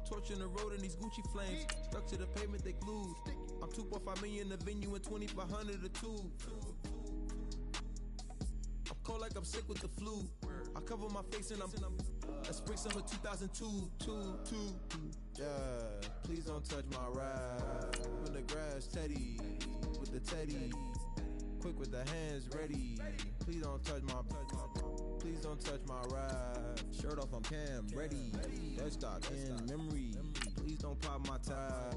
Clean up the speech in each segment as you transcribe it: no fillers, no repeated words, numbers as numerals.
Torching the road in these Gucci flames. Stuck to the pavement, they glued. I'm 2.5 million a venue and 2,500 a tube. I'm cold like I'm sick with the flu. I cover my face and I'm spring summer 2002. Yeah, please don't touch my ride. In the grass, Teddy, with the Teddy. Quick with the hands ready. Please don't touch my ride. Shirt off, I'm Cam, ready. Desktop in memory. Please don't pop my tie.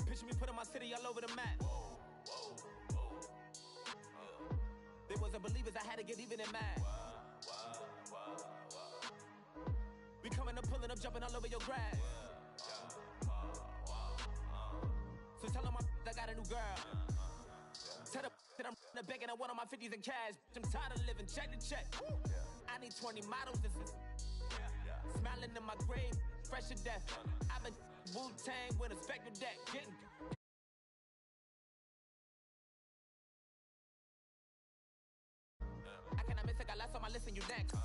Picture me putting my city all over the map. They wasn't believers, I had to get even and mad. We coming up, pulling up, jumping all over your grass. So tell them I got a new girl. Tell them that I'm begging on one of my 50s in cash. I'm tired of living check to check. I need 20 models. This is smiling in my grave, fresh to death. I've been Wu-Tang with a spectral deck. Getting I cannot miss it, got last on my list and you next.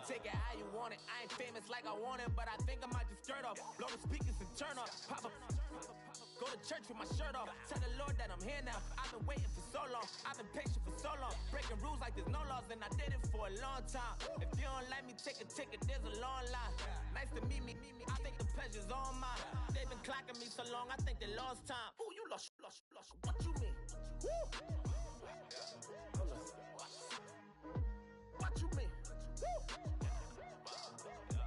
Take it how you want it. I ain't famous like I want it, but I think I might just skirt off. Blow the speakers and turn off. Pop up. Go to church with my shirt off. Tell the Lord that I'm here now. I've been waiting for so long. I've been patient for so long. Breaking rules like there's no laws, and I did it for a long time. If you don't like me, take a ticket. There's a long line. Nice to meet me. I think the pleasure's all mine. They've been clocking me so long, I think they lost time. Ooh, you lost. What you mean? Woo. What you mean? Woo.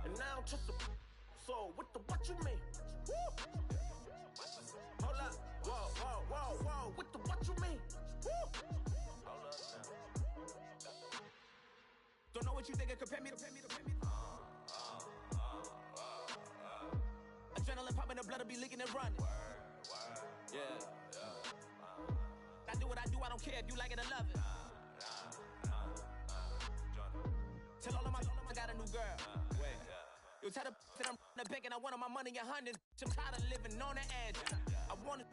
And now trust the so what you mean? Woo. Hold up, whoa, what you mean? Woo. Hold up now. Don't know what you think, compare me to. Adrenaline popping, the blood will be leaking and running. Yeah. I do what I do, I don't care if you like it or love it. Tell all of my I got a new girl. You tell the that I'm the bank and I want all my money in hundreds. I'm tired of living on the edge. I want it,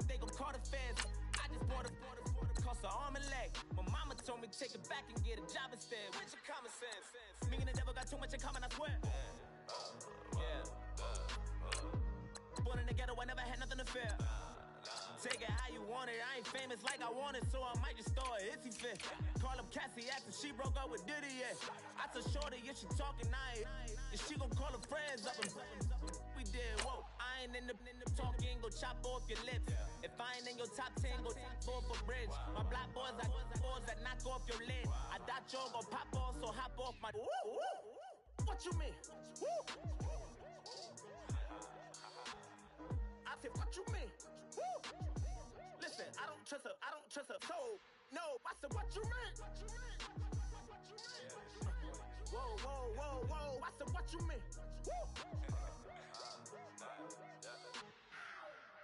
they gon' call the feds. I just bought a cost an arm and leg. My mama told me take it back and get a job instead. Where's your common sense? Me and the devil got too much in common, I swear. Yeah. Born in the ghetto, I never had nothing to fear. Take it how you want it. I ain't famous like I want it, so I might just throw a hissy fit. Call up Cassie after she broke up with Diddy, yeah. I told Shorty, if she talking, if she gon' call her friends up and we did, whoa. I ain't in the talking, go chop off your lips. If I ain't in your top 10, go top 4 for bridge. My black boys like boys that knock off your lid. I thought y'all gon' pop off, so hop off my. What you mean? I said, what you mean? Listen, I don't trust her. So, no, I said, what you mean? Whoa, I said, what you mean?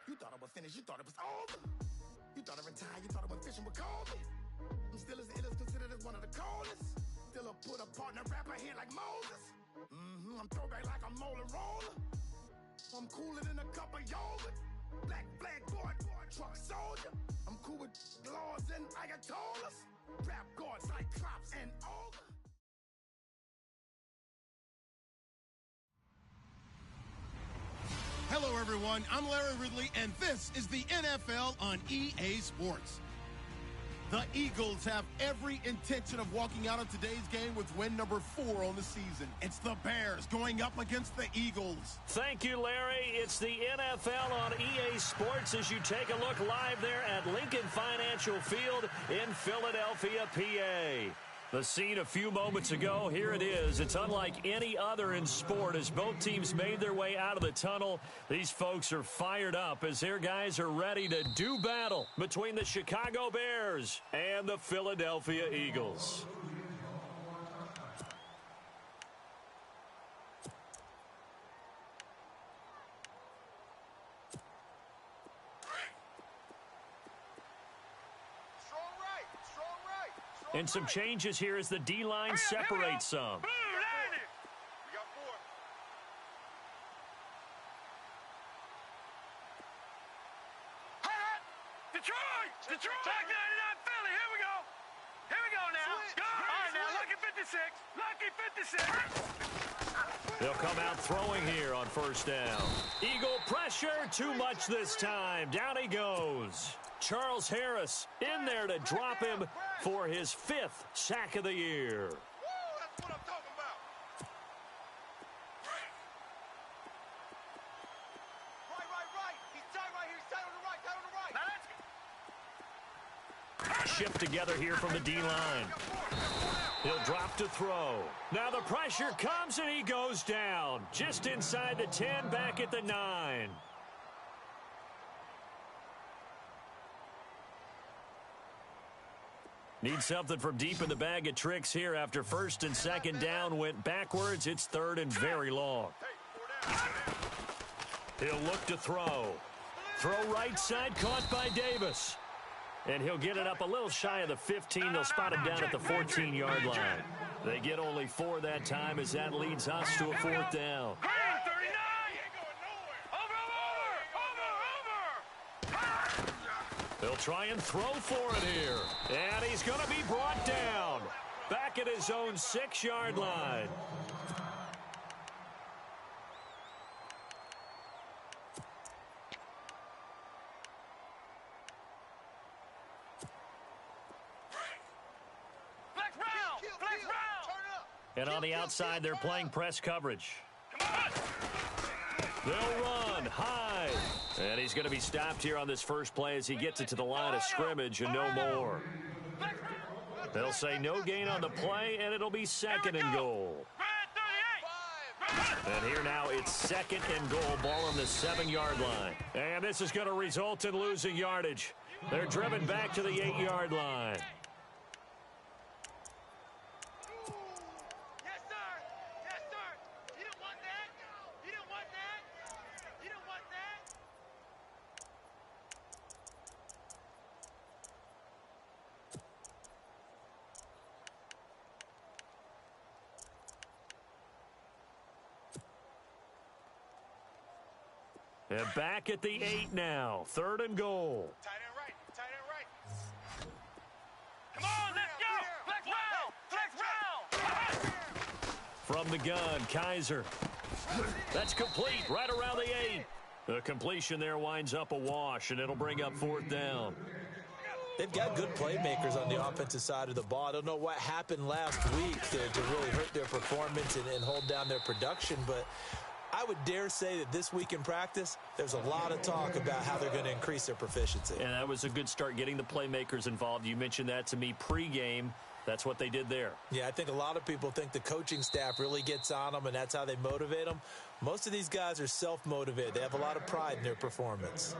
You thought I was finished, you thought it was over. You thought I retired, you thought I went fishing with Kobe. I'm still as ill as considered as one of the coldest. Still a put a partner rapper here like Moses. I'm throwback like a molar roller. I'm cooler than a cup of yogurt. Black flag boy, truck soldier. I'm cool with laws and ayatollahs. Rap gods like Cyclops and Ogre. Hello, everyone. I'm Larry Ridley, and this is the NFL on EA Sports. The Eagles have every intention of walking out of today's game with win number 4 on the season. It's the Bears going up against the Eagles. Thank you, Larry. It's the NFL on EA Sports as you take a look live there at Lincoln Financial Field in Philadelphia, PA. The scene a few moments ago, here it is. It's unlike any other in sport as both teams made their way out of the tunnel. These folks are fired up as their guys are ready to do battle between the Chicago Bears and the Philadelphia Eagles. Strong right, strong right. And some changes here as the D-line separates some. Detroit! Check 99 Philly, here we go. Here we go now. Go. All right, now, lucky 56. Lucky 56. They'll come out throwing here on first down. Eagle pressure, too much this time. Down he goes. Charles Harris in there to drop him for his 5th sack of the year. That's what I'm talking about. Right. He's tight right here. He's tight on the right. Now let's Shift together here from the D-line. He'll drop to throw. Now the pressure comes and he goes down. Just inside the 10, back at the 9. Need something from deep in the bag of tricks here after first and second down went backwards. It's 3rd and very long. He'll look to throw. Throw right side, caught by Davis. And he'll get it up a little shy of the 15. They'll spot him down at the 14-yard line. They get only 4 that time as that leads us to a 4th down. They'll try and throw for it here. And he's going to be brought down. Back at his own 6-yard line. And on the outside, they're playing press coverage. They'll run high. And he's going to be stopped here on this first play as he gets it to the line of scrimmage and no more. They'll say no gain on the play, and it'll be 2nd and goal. And here now it's 2nd and goal, ball on the 7-yard line. And this is going to result in losing yardage. They're driven back to the 8-yard line. And back at the 8 now. 3rd and goal. Tight end right. Come on, let's go. Flex round. From the gun, Kaiser. That's complete right around the 8. The completion there winds up a wash, and it'll bring up 4th down. They've got good playmakers on the offensive side of the ball. I don't know what happened last week to really hurt their performance and hold down their production, but I would dare say that this week in practice, there's a lot of talk about how they're going to increase their proficiency. And that was a good start getting the playmakers involved. You mentioned that to me pregame. That's what they did there. Yeah, I think a lot of people think the coaching staff really gets on them, and that's how they motivate them. Most of these guys are self-motivated. They have a lot of pride in their performance.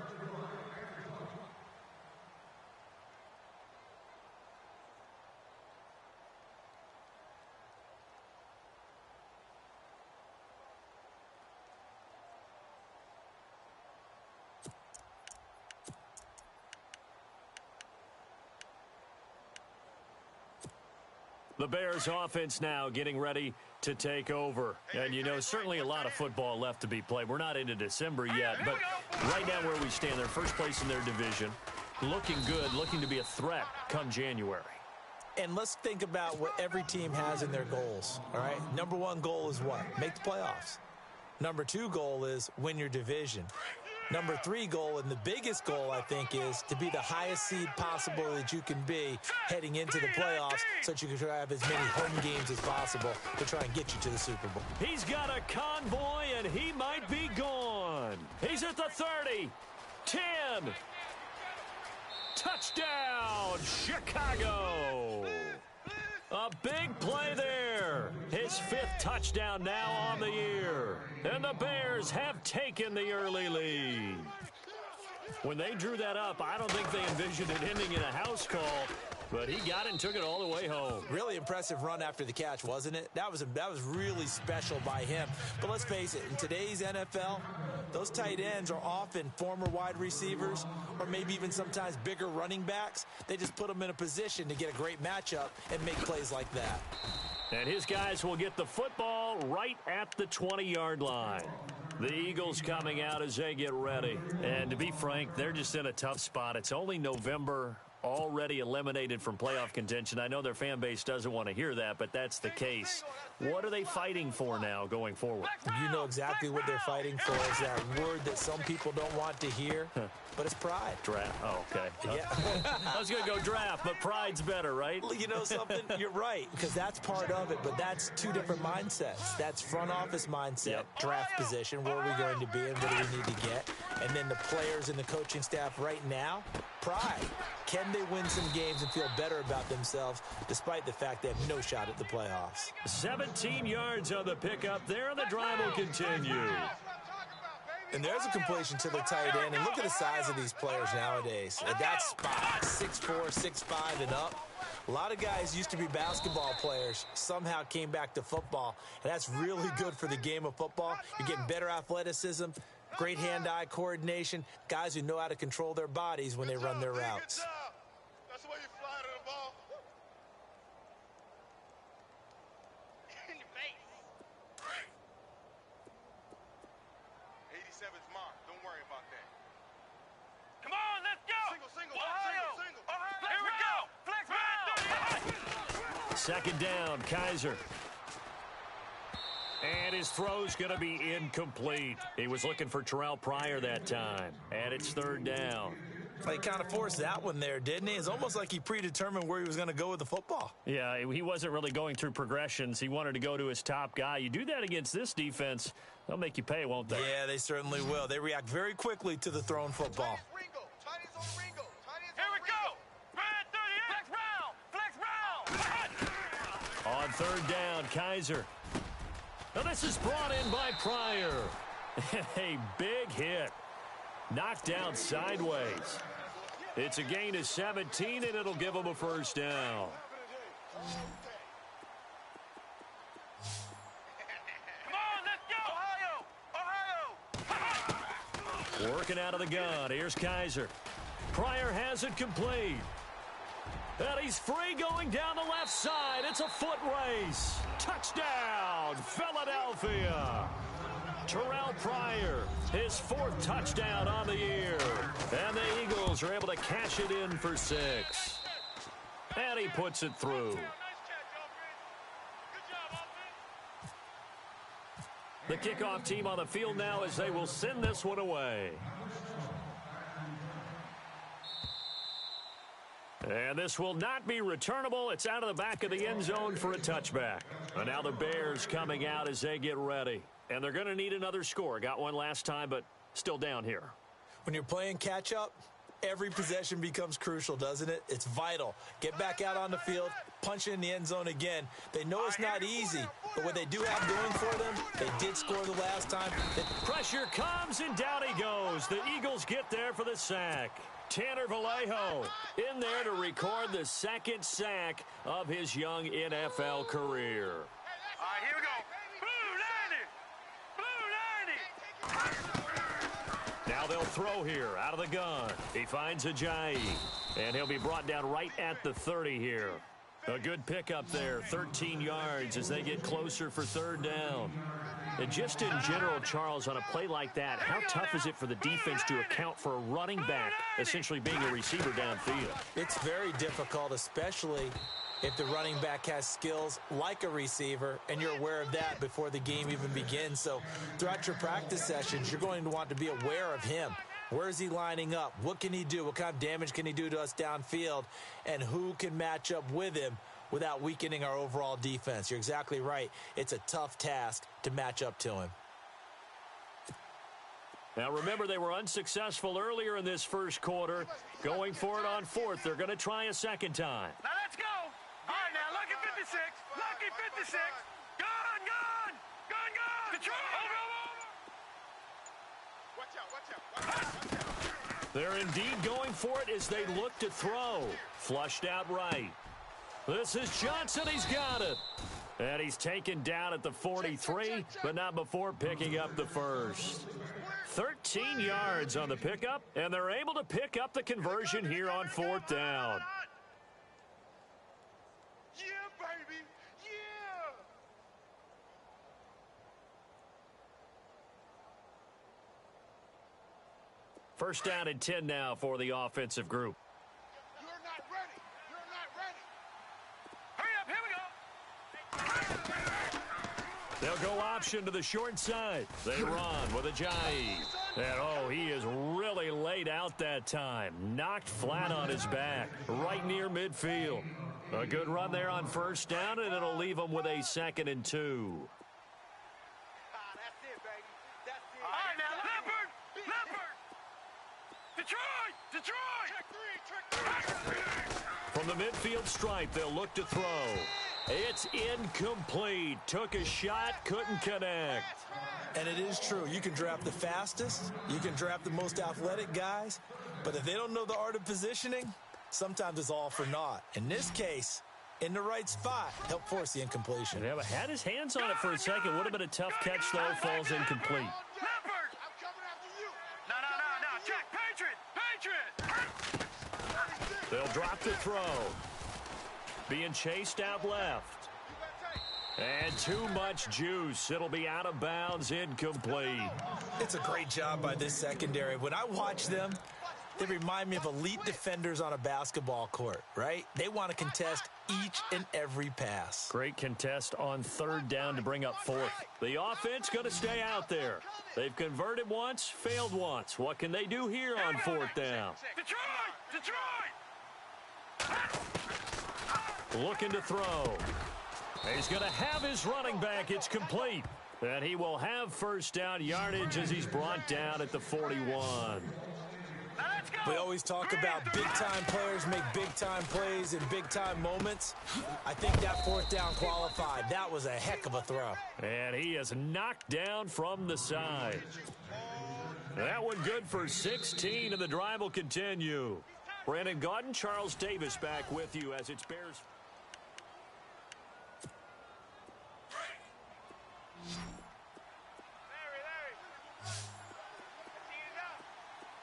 The Bears offense now getting ready to take over. And, you know, certainly a lot of football left to be played. We're not into December yet, but right now where we stand, they're first place in their division. Looking good, looking to be a threat come January. And let's think about what every team has in their goals, all right? Number 1 goal is what? Make the playoffs. Number 2 goal is win your division. Number 3 goal, and the biggest goal, I think, is to be the highest seed possible that you can be heading into the playoffs so that you can try to have as many home games as possible to try and get you to the Super Bowl. He's got a convoy, and he might be gone. He's at the 30. 10. Touchdown, Chicago. A big play there. His 5th touchdown now on the year. And the Bears have taken the early lead. When they drew that up, I don't think they envisioned it ending in a house call, but he got it and took it all the way home. Really impressive run after the catch, wasn't it? That was really special by him. But let's face it, in today's NFL, those tight ends are often former wide receivers or maybe even sometimes bigger running backs. They just put them in a position to get a great matchup and make plays like that. And his guys will get the football right at the 20-yard line. The Eagles coming out as they get ready. And to be frank, they're just in a tough spot. It's only November, already eliminated from playoff contention. I know their fan base doesn't want to hear that, but that's the case. What are they fighting for now going forward? You know exactly what they're fighting for. Is that word that some people don't want to hear, but it's pride. Draft. Oh, okay. Yeah. I was going to go draft, but pride's better, right? You know something? You're right, because that's part of it, but that's two different mindsets. That's front office mindset, draft position, where are we going to be and what do we need to get? And then the players and the coaching staff right now, pride. Can they win some games and feel better about themselves despite the fact they have no shot at the playoffs? 17 yards on the pickup there, and the drive will continue. And there's a completion to the tight end. And look at the size of these players nowadays. At that spot, 6'4", 6'5", and up. A lot of guys used to be basketball players, somehow came back to football. And that's really good for the game of football. You're getting better athleticism, great hand-eye coordination, guys who know how to control their bodies when they run their routes. That's the way you fly to the ball. In your face. 87's mark. Don't worry about that. Come on, let's go. Single. Here we go. Flex round. Second down, Kaiser. And his throw's going to be incomplete. He was looking for Terrell Pryor that time. And it's third down. He kind of forced that one there, didn't he? It's almost like he predetermined where he was going to go with the football. Yeah, he wasn't really going through progressions. He wanted to go to his top guy. You do that against this defense, they'll make you pay, won't they? Yeah, they certainly will. They react very quickly to the thrown football. Here we go. Red 38. Flex round. On third down, Kaiser. Now this is brought in by Pryor. A big hit. Knocked down sideways. It's a gain of 17, and it'll give him a first down. Come on, let's go. Ohio. Working out of the gun. Here's Kaiser. Pryor has it complete. And he's free going down the left side. It's a foot race. Touchdown, Philadelphia. Terrell Pryor, his fourth touchdown on the year. And the Eagles are able to cash it in for 6. And he puts it through. The kickoff team on the field now as they will send this one away. And this will not be returnable. It's out of the back of the end zone for a touchback. And now the Bears coming out as they get ready. And they're going to need another score. Got one last time, but still down here. When you're playing catch-up, every possession becomes crucial, doesn't it? It's vital. Get back out on the field, punch in the end zone again. They know it's not easy, but what they do have going for them, they did score the last time. Pressure comes, and down he goes. The Eagles get there for the sack. Tanner Vallejo in there to record the second sack of his young NFL career. All right, here we go. Blue 90. Now they'll throw here out of the gun. He finds Ajayi, and he'll be brought down right at the 30 here. A good pickup there, 13 yards as they get closer for third down. And just in general, Charles, on a play like that, how tough is it for the defense to account for a running back essentially being a receiver downfield? It's very difficult, especially if the running back has skills like a receiver, and you're aware of that before the game even begins. So throughout your practice sessions, you're going to want to be aware of him. Where is he lining up? What can he do? What kind of damage can he do to us downfield? And who can match up with him without weakening our overall defense? You're exactly right. It's a tough task to match up to him. Now, remember, they were unsuccessful earlier in this first quarter. Going for it on fourth. They're going to try a second time. Now let's go. All right, now, lucky 56. Lucky 56. Gone. Control. Watch out. They're indeed going for it as they look to throw. Flushed out right. This is Johnson. He's got it. And he's taken down at the 43, but not before picking up the first. 13 yards on the pickup, and they're able to pick up the conversion here on 4th down. Yeah, baby. Yeah. First down and 10 now for the offensive group. You're not ready. You're not ready. Hurry up. Here we go. They'll go option to the short side. They run with Ajayi. And, he is really laid out that time. Knocked flat on his back, right near midfield. A good run there on first down, and it'll leave them with a 2nd and 2. That's it, baby. That's it. All right, now, Leopard. Detroit. Check 3. From the midfield stripe, they'll look to throw. It's incomplete. Took a shot, couldn't connect. And it is true. You can draft the fastest. You can draft the most athletic guys. But if they don't know the art of positioning, sometimes it's all for naught. In this case, in the right spot, helped force the incompletion. Yeah, but had his hands on it for a second. Would have been a tough catch, though. Falls incomplete. Leopard. I'm coming after you. No. Check. Patriot. They'll drop the throw. Being chased out left. And too much juice. It'll be out of bounds, incomplete. It's a great job by this secondary. When I watch them, they remind me of elite defenders on a basketball court, right? They want to contest each and every pass. Great contest on 3rd down to bring up 4th. The offense going to stay out there. They've converted once, failed once. What can they do here on 4th down? Detroit. Looking to throw. He's going to have his running back. It's complete. And he will have first down yardage as he's brought down at the 41. We always talk about big-time players make big-time plays in big-time moments. I think that 4th down qualified. That was a heck of a throw. And he is knocked down from the side. That one good for 16, and the drive will continue. Brandon Gaudin, Charles Davis back with you as it's Bears.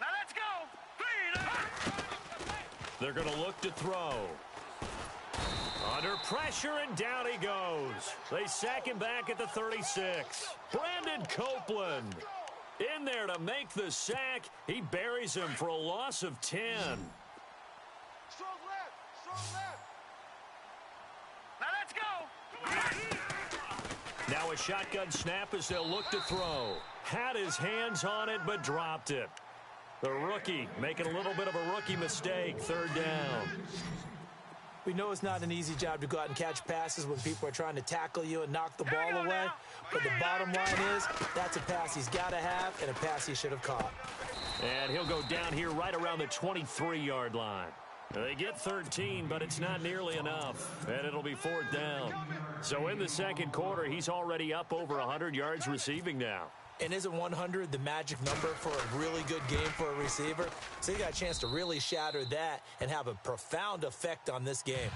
Now let's go. They're going to look to throw. Under pressure, and down he goes. They sack him back at the 36. Brandon Copeland in there to make the sack. He buries him for a loss of 10. Strong left. Now let's go. Now a shotgun snap as they'll look to throw. Had his hands on it, but dropped it. The rookie making a little bit of a rookie mistake. 3rd down. We know it's not an easy job to go out and catch passes when people are trying to tackle you and knock the ball away. But the bottom line is that's a pass he's got to have and a pass he should have caught. And he'll go down here right around the 23-yard line. They get 13, but it's not nearly enough. And it'll be 4th down. So in the second quarter, he's already up over 100 yards receiving now. And isn't 100 the magic number for a really good game for a receiver? So you got a chance to really shatter that and have a profound effect on this game.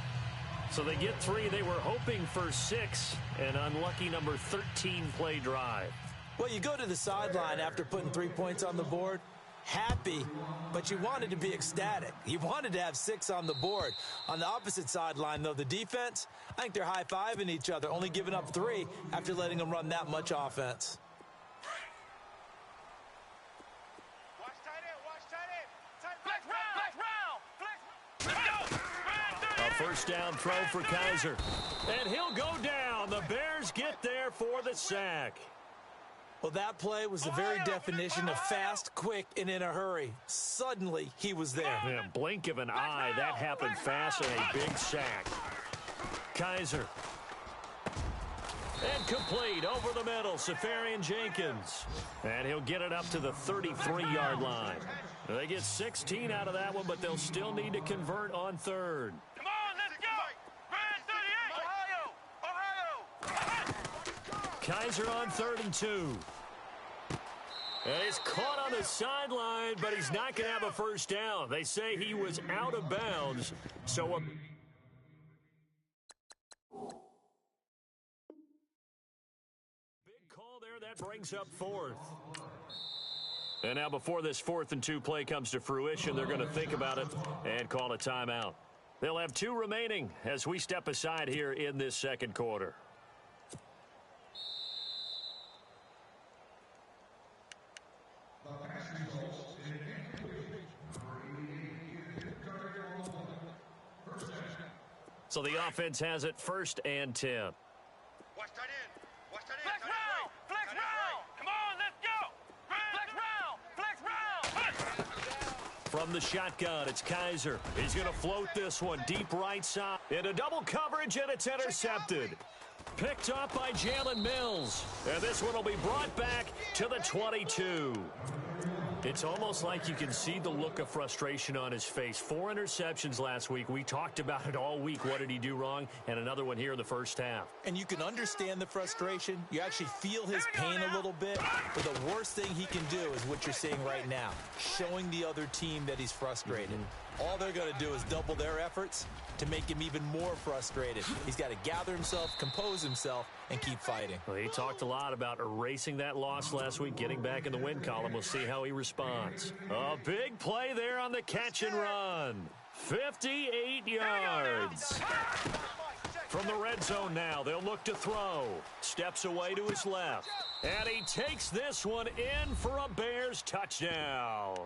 So they get 3. They were hoping for 6. An unlucky number 13 play drive. Well, you go to the sideline after putting 3 points on the board, happy, but you wanted to be ecstatic. You wanted to have 6 on the board. On the opposite sideline, though, the defense, I think they're high-fiving each other, only giving up 3 after letting them run that much offense. First down throw for Kaiser. And he'll go down. The Bears get there for the sack. Well, that play was the very definition of fast, quick, and in a hurry. Suddenly, he was there. In a blink of an eye, that happened fast and a big sack. Kaiser. And complete over the middle, Safarian Jenkins. And he'll get it up to the 33-yard line. They get 16 out of that one, but they'll still need to convert on 3rd. Come on, let's go. Brand 38. Ohio. Kaiser on 3rd and 2. And he's caught on the sideline, but he's not going to have a first down. They say he was out of bounds. So a big call there. That brings up fourth. And now before this 4th and 2 play comes to fruition, they're going to think about it and call a timeout. They'll have 2 remaining as we step aside here in this second quarter. So the offense has it 1st and 10. Watch that in. Watch that in. Flex round. Flex round. Come on, let's go. Flex round. Flex round. From the shotgun, it's Kaiser. He's going to float this one deep right side. Into double coverage, and it's intercepted. Picked up by Jalen Mills. And this one will be brought back to the 22. It's almost like you can see the look of frustration on his face. 4 interceptions last week. We talked about it all week. What did he do wrong? And another one here in the first half. And you can understand the frustration. You actually feel his pain a little bit. But the worst thing he can do is what you're seeing right now, showing the other team that he's frustrated. All they're going to do is double their efforts to make him even more frustrated. He's got to gather himself, compose himself, and keep fighting. Well, he talked a lot about erasing that loss last week, getting back in the win column. We'll see how he responds. A big play there on the catch and run. 58 yards. From the red zone now, they'll look to throw. Steps away to his left. And he takes this one in for a Bears touchdown.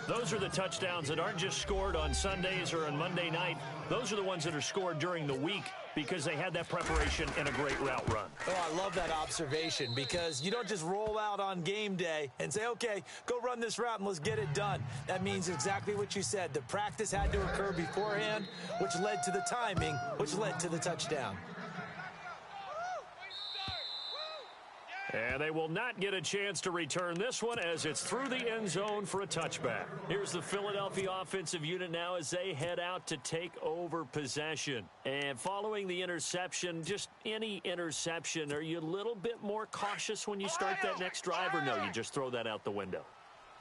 Those are the touchdowns that aren't just scored on Sundays or on Monday night. Those are the ones that are scored during the week because they had that preparation and a great route run. Oh, I love that observation because you don't just roll out on game day and say, okay, go run this route and let's get it done. That means exactly what you said. The practice had to occur beforehand, which led to the timing, which led to the touchdown. And they will not get a chance to return this one as it's through the end zone for a touchback. Here's the Philadelphia offensive unit now as they head out to take over possession. And following the interception, just any interception, are you a little bit more cautious when you start that next drive, or no, you just throw that out the window?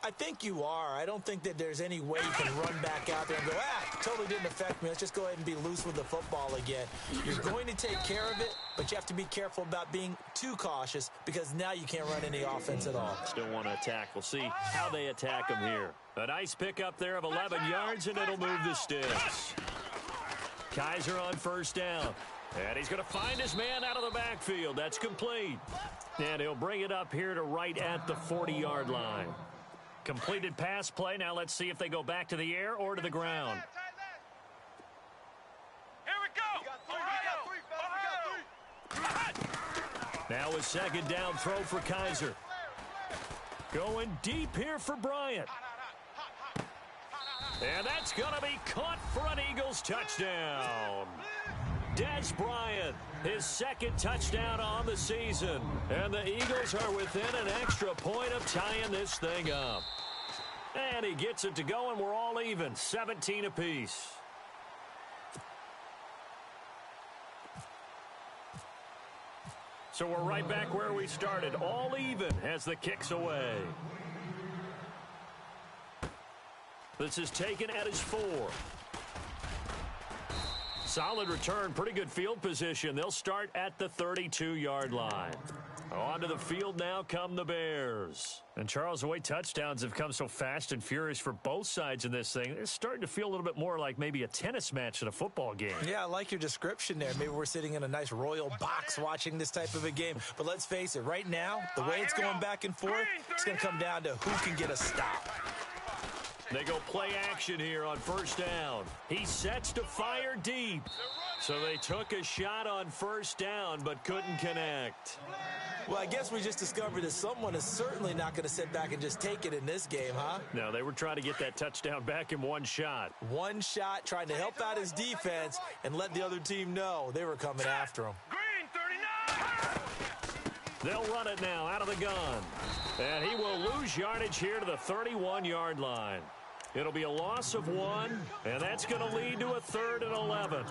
I think you are. I don't think that there's any way you can run back out there and go, totally didn't affect me. Let's just go ahead and be loose with the football again. You're going to take care of it, but you have to be careful about being too cautious because now you can't run any offense at all. Still want to attack. We'll see how they attack him here. A nice pickup there of 11 yards, and it'll move the sticks. Kaiser on first down. And he's going to find his man out of the backfield. That's complete. And he'll bring it up here to right at the 40-yard line. Completed pass play. Now let's see if they go back to the air or to the ground. Here we go. Ohio. Now a second down throw for Kaiser. Going deep here for Bryant. And that's going to be caught for an Eagles touchdown. Des Bryant, his second touchdown on the season. And the Eagles are within an extra point of tying this thing up. And he gets it to go, and we're all even, 17 apiece. So we're right back where we started, all even as the kick's away. This is taken at his 4. Solid return, pretty good field position. They'll start at the 32-yard line. Onto the field now come the Bears. And Charles, the way touchdowns have come so fast and furious for both sides in this thing, it's starting to feel a little bit more like maybe a tennis match than a football game. Yeah, I like your description there. Maybe we're sitting in a nice royal box watching this type of a game. But let's face it, right now, the way it's going back and forth, it's going to come down to who can get a stop. They go play action here on first down. He sets to fire deep. So they took a shot on first down but couldn't connect. Well, I guess we just discovered that someone is certainly not going to sit back and just take it in this game, huh? No, they were trying to get that touchdown back in one shot. One shot, trying to help out his defense and let the other team know they were coming after him. Green 39. They'll run it now out of the gun. And he will lose yardage here to the 31-yard line. It'll be a loss of 1, and that's going to lead to a 3rd and 11.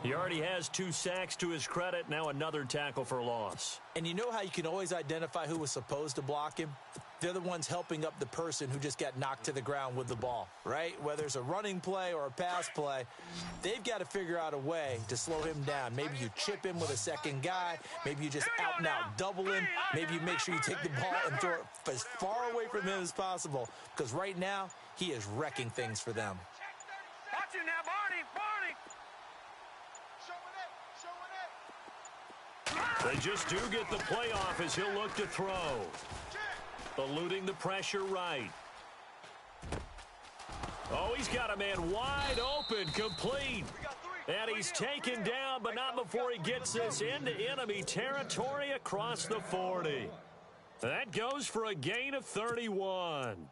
He already has 2 sacks to his credit. Now another tackle for loss. And you know how you can always identify who was supposed to block him? they're the ones helping up the person who just got knocked to the ground with the ball, right? Whether it's a running play or a pass play, they've got to figure out a way to slow him down. Maybe you chip him with a second guy. Maybe you just out-and-out double him. Maybe you make sure you take the ball and throw it as far away from him as possible, because right now he is wrecking things for them. Watch it now, Barney! They just do get the playoff as he'll look to throw. Eluding the pressure right. Oh, he's got a man wide open, complete. And he's taken down, but not before he gets this into enemy territory across the 40. That goes for a gain of 31.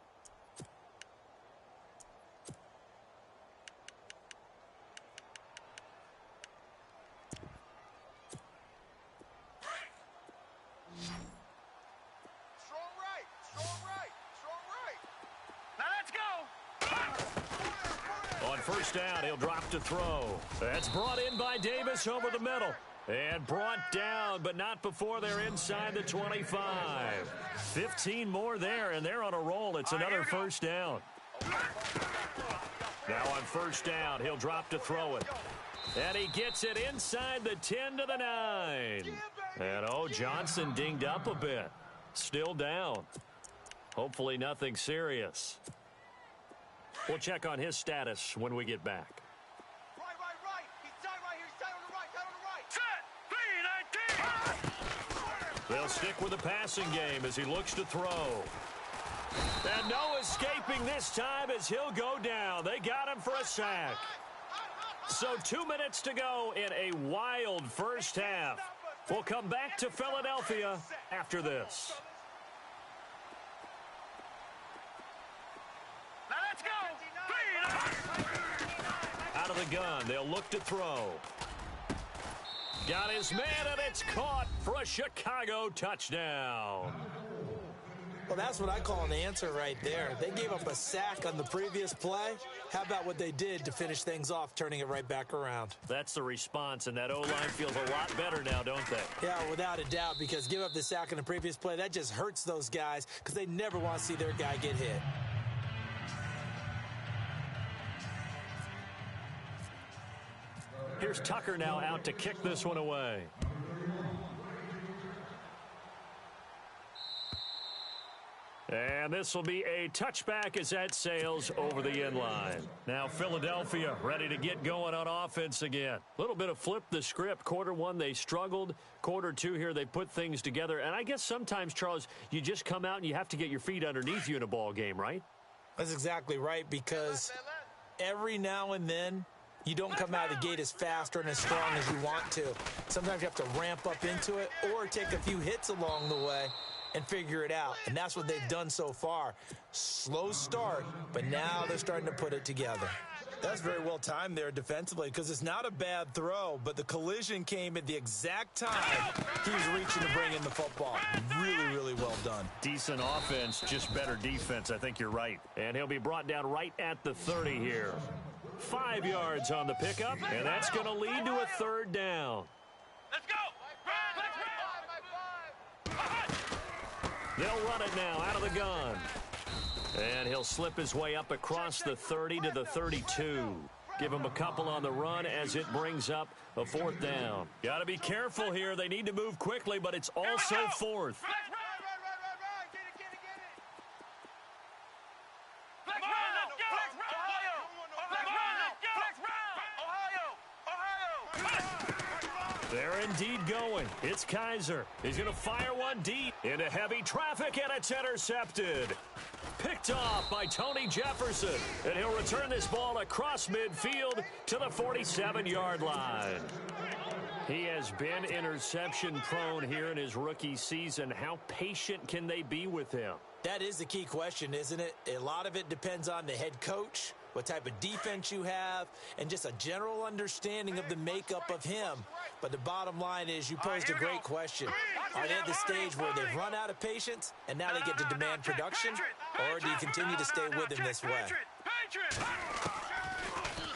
First down, he'll drop to throw. That's brought in by Davis over the middle. And brought down, but not before they're inside the 25. 15 more there, and they're on a roll. It's another first down. Now on first down, he'll drop to throw it. And he gets it inside the 10 to the 9. And, oh, Johnson dinged up a bit. Still down. Hopefully nothing serious. We'll check on his status when we get back. Right. He's tight right here. He's tight on the right. Set. 3-19. They'll stick with the passing game as he looks to throw. And no escaping this time as he'll go down. They got him for a sack. So 2 minutes to go in a wild first half. We'll come back to Philadelphia after this. Out of the gun, they'll look to throw. Got his man, and it's caught for a Chicago touchdown. Well, that's what I call an answer right there. They gave up a sack on the previous play. How about what they did to finish things off, turning it right back around? That's the response, and that O-line feels a lot better now, don't they? Yeah, without a doubt, because give up the sack on the previous play, that just hurts those guys because they never want to see their guy get hit. Here's Tucker now out to kick this one away. And this will be a touchback as that sails over the end line. Now Philadelphia ready to get going on offense again. A little bit of flip the script. Quarter one, they struggled. Quarter two here, they put things together. And I guess sometimes, Charles, you just come out and you have to get your feet underneath you in a ball game, right? That's exactly right, because every now and then, you don't come out of the gate as fast or as strong as you want to. Sometimes you have to ramp up into it or take a few hits along the way and figure it out. And that's what they've done so far. Slow start, but now they're starting to put it together. That's very well timed there defensively, because it's not a bad throw, but the collision came at the exact time he was reaching to bring in the football. Really, really well done. Decent offense, just better defense. I think you're right. And he'll be brought down right at the 30 here. 5 yards on the pickup, and that's going to lead to a third down. Let's go! They'll run it now out of the gun. And he'll slip his way up across the 30 to the 32. Give him a couple on the run as it brings up a fourth down. Got to be careful here. They need to move quickly, but it's also fourth. They're indeed going. It's Kaiser. He's going to fire one deep into heavy traffic, and it's intercepted. Picked off by Tony Jefferson, and he'll return this ball across midfield to the 47-yard line. He has been interception-prone here in his rookie season. How patient can they be with him? That is the key question, isn't it? A lot of it depends on the head coach, what type of defense you have, and just a general understanding of the makeup of him. But the bottom line is you posed a great question. Are they at the stage where they've run out of patience and now they get to demand production? Or do you continue to stay with him this way?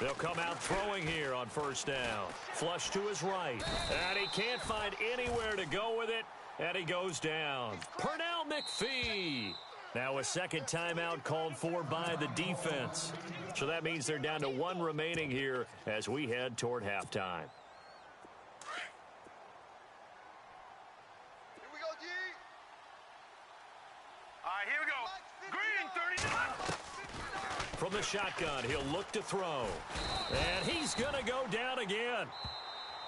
They'll come out throwing here on first down. Flush to his right. And he can't find anywhere to go with it. And he goes down. Pernell McPhee. Now a second timeout called for by the defense. So that means they're down to one remaining here as we head toward halftime. Here we go, G. All right, here we go. Green, 39. From the shotgun, he'll look to throw. And he's going to go down again.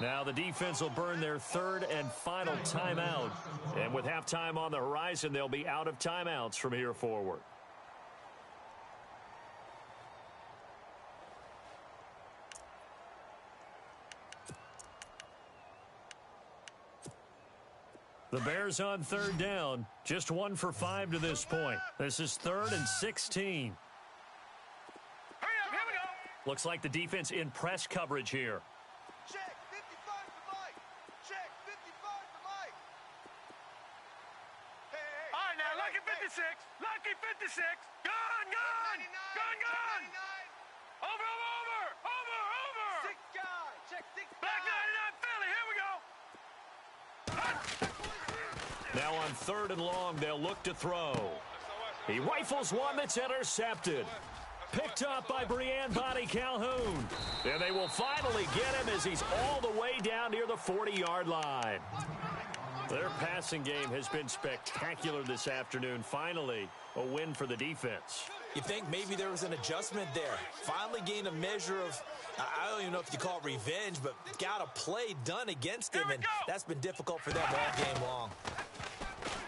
Now the defense will burn their third and final timeout. And with halftime on the horizon, they'll be out of timeouts from here forward. The Bears on third down. Just 1 for 5 to this point. This is 3rd and 16. Hurry up, here we go. Looks like the defense in press coverage here. Check, 55 for Mike. Check, 55 for Mike. Hey. All right, now, lucky 56. Lucky 56. Gun. Gun. Over. 6 guy. Check 6 guy. Black 99 Philly, here we go. Now on 3rd and long, they'll look to throw. He rifles one that's intercepted. Picked up by Breanne Bonnie Calhoun. And they will finally get him as he's all the way down near the 40-yard line. Their passing game has been spectacular this afternoon. Finally, a win for the defense. You think maybe there was an adjustment there. Finally gained a measure of, I don't even know if you call it revenge, but got a play done against him, and that's been difficult for them all game long.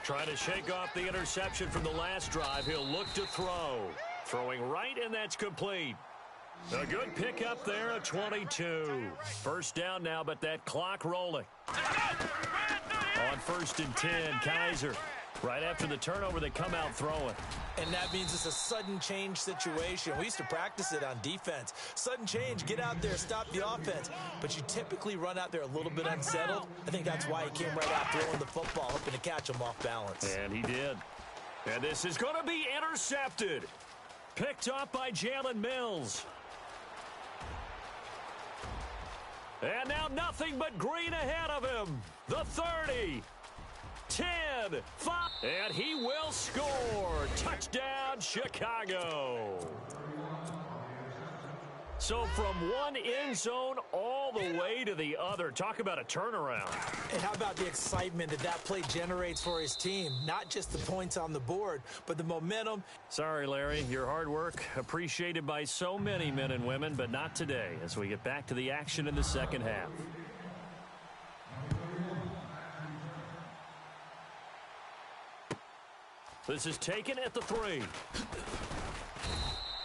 Trying to shake off the interception from the last drive. He'll look to throw. Throwing right, and that's complete. A good pickup there at 22. First down now, but that clock rolling. On 1st and 10, Kaiser. Right after the turnover, they come out throwing. And that means it's a sudden change situation. We used to practice it on defense. Sudden change, get out there, stop the offense. But you typically run out there a little bit unsettled. I think that's why he came right out throwing the football, hoping to catch him off balance. And he did. And this is going to be intercepted. Picked up by Jalen Mills. And now nothing but green ahead of him. The 30. 10, 5, and he will score. Touchdown, Chicago. So from one end zone all the way to the other. Talk about a turnaround. And how about the excitement that play generates for his team? Not just the points on the board, but the momentum. Sorry, Larry, your hard work appreciated by so many men and women, but not today as we get back to the action in the second half. This is taken at the 3.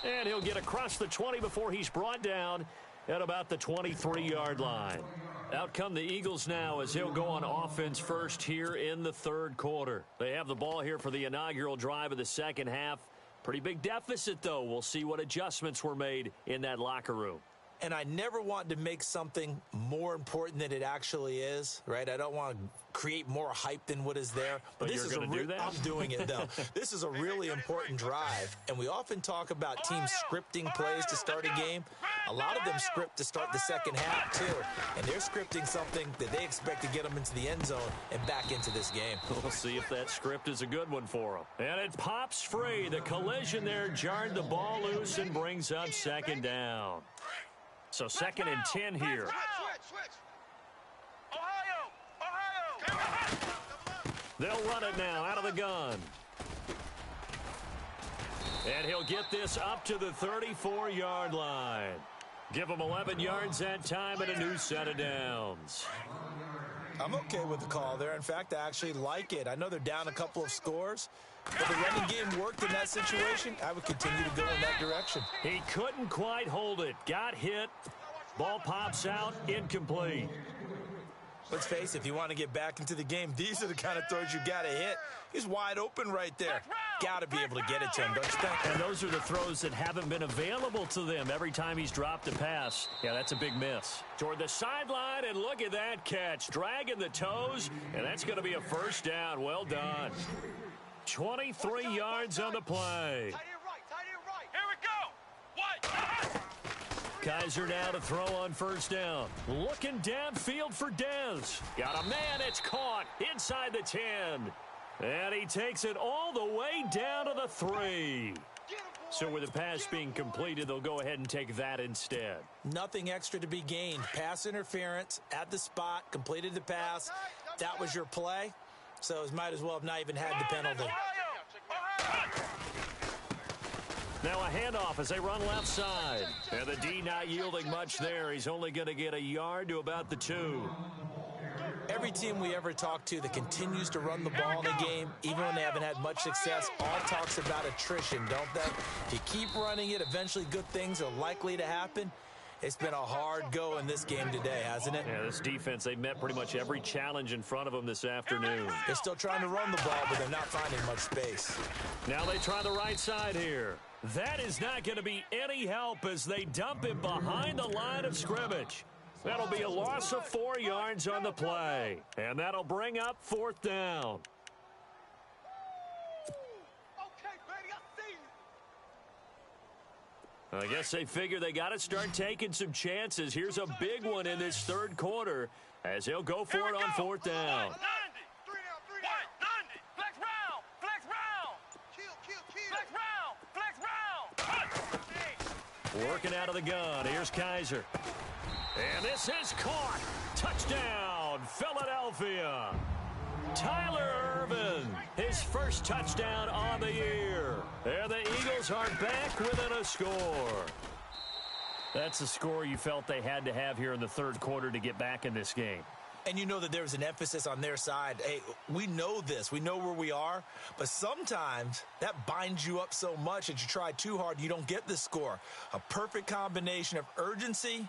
And he'll get across the 20 before he's brought down at about the 23-yard line. Out come the Eagles now as they'll go on offense first here in the 3rd quarter. They have the ball here for the inaugural drive of the second half. Pretty big deficit, though. We'll see what adjustments were made in that locker room. And I never want to make something more important than it actually is, right? I don't want to create more hype than what is there. But this is going to do that? I'm doing it, though. This is a really important drive. And we often talk about teams scripting plays to start a game. A lot of them script to start the second half, too. And they're scripting something that they expect to get them into the end zone and back into this game. We'll see if that script is a good one for them. And it pops free. The collision there jarred the ball loose and brings up second down. So 2nd and 10 here. Switch. Ohio. They'll run it now out of the gun. And he'll get this up to the 34-yard line. Give him 11 yards that time and a new set of downs. I'm okay with the call there. In fact, I actually like it. I know they're down a couple of scores, but the running game worked in that situation. I would continue to go in that direction. He couldn't quite hold it. Got hit. Ball pops out. Incomplete. Let's face it, if you want to get back into the game, these are the kind of throws you got to hit. He's wide open right there. Got to be able to get it to him, don't you think? And those are the throws that haven't been available to them every time he's dropped a pass. Yeah, that's a big miss. Toward the sideline, and look at that catch. Dragging the toes, and that's going to be a first down. Well done. 23 yards on the play. Tight end right. Here we go. What? Kaiser now to throw on first down. Looking downfield for Dez. Got a man. It's caught inside the 10. And he takes it all the way down to the 3. So with the pass being completed, they'll go ahead and take that instead. Nothing extra to be gained. Pass interference at the spot, completed the pass. That was your play. So it might as well have not even had the penalty. Now a handoff as they run left side. And the D not yielding much there. He's only going to get a yard to about the 2. Every team we ever talk to that continues to run the ball in a game, even when they haven't had much success, all talks about attrition, don't they? If you keep running it, eventually good things are likely to happen. It's been a hard go in this game today, hasn't it? Yeah, this defense, they met pretty much every challenge in front of them this afternoon. They're still trying to run the ball, but they're not finding much space. Now they try the right side here. That is not going to be any help as they dump him behind the line of scrimmage. That'll be a loss of 4 yards on the play. And that'll bring up 4th down. Okay, baby, I see you. I guess they figure they got to start taking some chances. Here's a big one in this 3rd quarter as they'll go for it on 4th down. 90. 3 down. 90. Flex round. Flex round. Kill. Flex round. Working out of the gun. Here's Kaiser. And this is caught. Touchdown, Philadelphia. Tyler Ervin, his first touchdown on the year. And the Eagles are back within a score. That's the score you felt they had to have here in the 3rd quarter to get back in this game. And you know that there was an emphasis on their side. Hey, we know this. We know where we are. But sometimes that binds you up so much that you try too hard, you don't get the score. A perfect combination of urgency,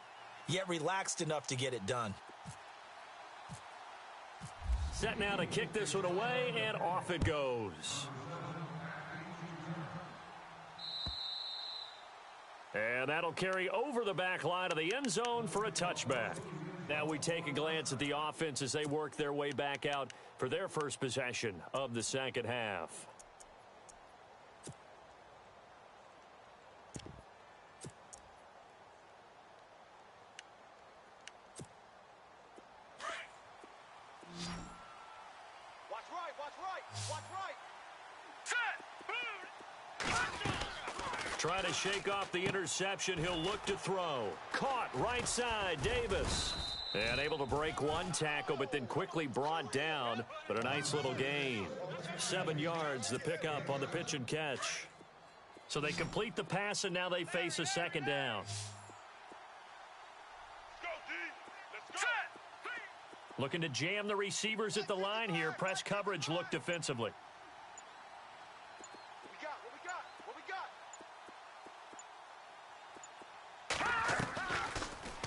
yet relaxed enough to get it done. Set now to kick this one away, and off it goes. And that'll carry over the back line of the end zone for a touchback. Now we take a glance at the offense as they work their way back out for their first possession of the 2nd half. Watch right. Trying to shake off the interception. He'll look to throw. Caught right side, Davis. And able to break one tackle, but then quickly brought down. But a nice little gain. 7 yards, the pickup on the pitch and catch. So they complete the pass, and now they face a 2nd down. Looking to jam the receivers at the line here. Press coverage look defensively.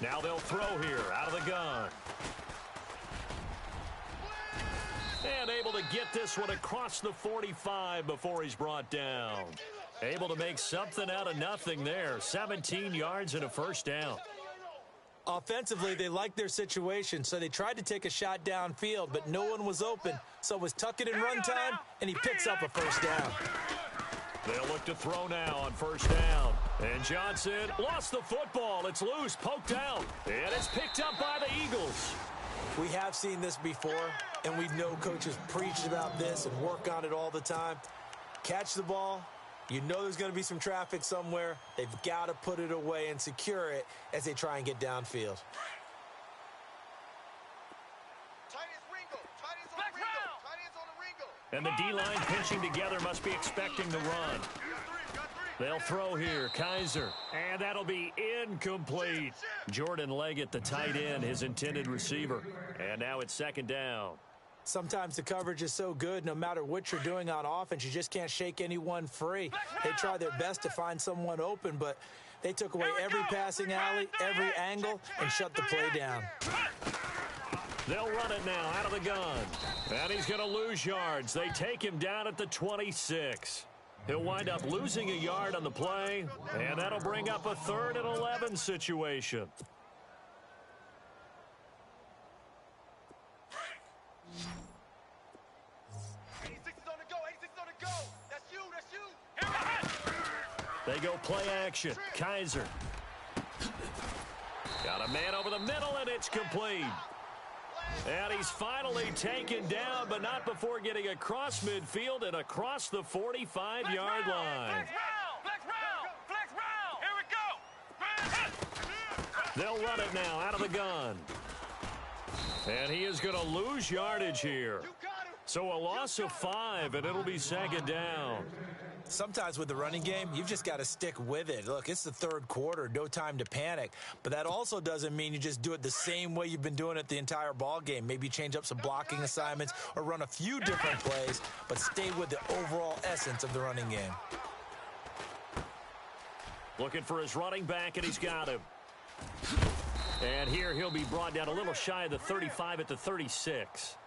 Now they'll throw here out of the gun. And able to get this one across the 45 before he's brought down. Able to make something out of nothing there. 17 yards and a 1st down. Offensively, they liked their situation, so they tried to take a shot downfield, but no one was open. So it was tuck it in run time, and he picks up a 1st down. They'll look to throw now on 1st down. And Johnson lost the football. It's loose, poked out, and it's picked up by the Eagles. We have seen this before, and we know coaches preach about this and work on it all the time. Catch the ball. You know there's going to be some traffic somewhere. They've got to put it away and secure it as they try and get downfield. And the D-line pinching together must be expecting the run. They'll throw here. Kaiser. And that'll be incomplete. Jordan Leggett, the tight end, his intended receiver. And now it's 2nd down. Sometimes the coverage is so good, no matter what you're doing on offense, you just can't shake anyone free. They try their best to find someone open, but they took away every passing alley, every angle, and shut the play down. They'll run it now out of the gun. And he's going to lose yards. They take him down at the 26. He'll wind up losing a yard on the play, and that'll bring up a 3rd and 11 situation. They go play action. Kaiser. Got a man over the middle, and it's complete. And he's finally taken down, but not before getting across midfield and across the 45-yard line. Flex round. Here we go. They'll run it now out of the gun. And he is going to lose yardage here. So a loss of 5, and it'll be second down. Sometimes with the running game, you've just got to stick with it. Look, it's the third quarter, no time to panic. But that also doesn't mean you just do it the same way you've been doing it the entire ball game. Maybe change up some blocking assignments or run a few different plays, but stay with the overall essence of the running game. Looking for his running back, and he's got him. And here he'll be brought down a little shy of the 35 at the 36.